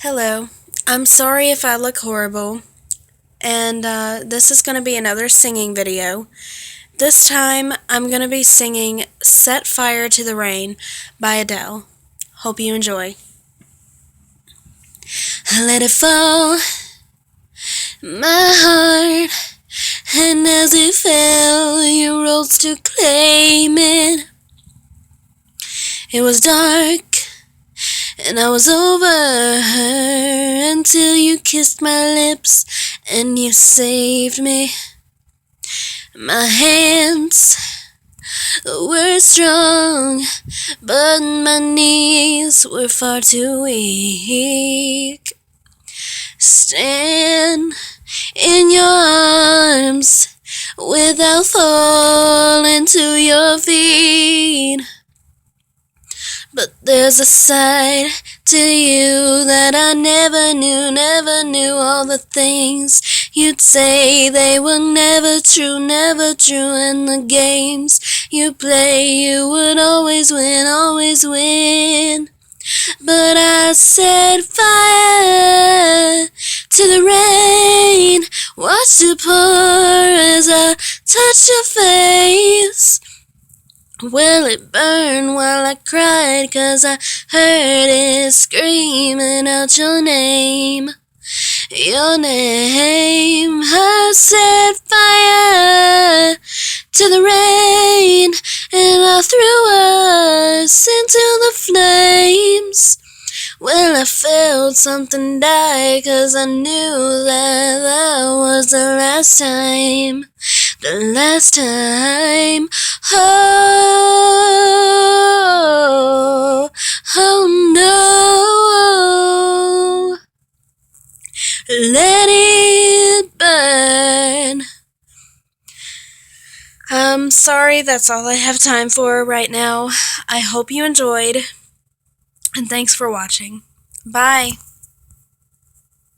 Hello. I'm sorry if I look horrible, and this is going to be another singing video. This time, I'm going to be singing Set Fire to the Rain by Adele. Hope you enjoy. I let it fall, my heart, and as it fell, you rose to claim it. It was dark, and I was over her until you kissed my lips and you saved me. My hands were strong, but my knees were far too weak. Stand in your arms without falling to your feet. But there's a side to you that I never knew all the things you'd say. They were never true, and the games you play, you would always win. But I set fire to the rain, watched it pour as I touched your face. Well, it burned while I cried, 'cause I heard it screaming out your name. Your name. I set fire to the rain, and I threw us into the flames. Well, I felt something die, 'cause I knew that was the last time. The last time. Oh no. Let it burn. I'm sorry, that's all I have time for right now. I hope you enjoyed, and thanks for watching. Bye.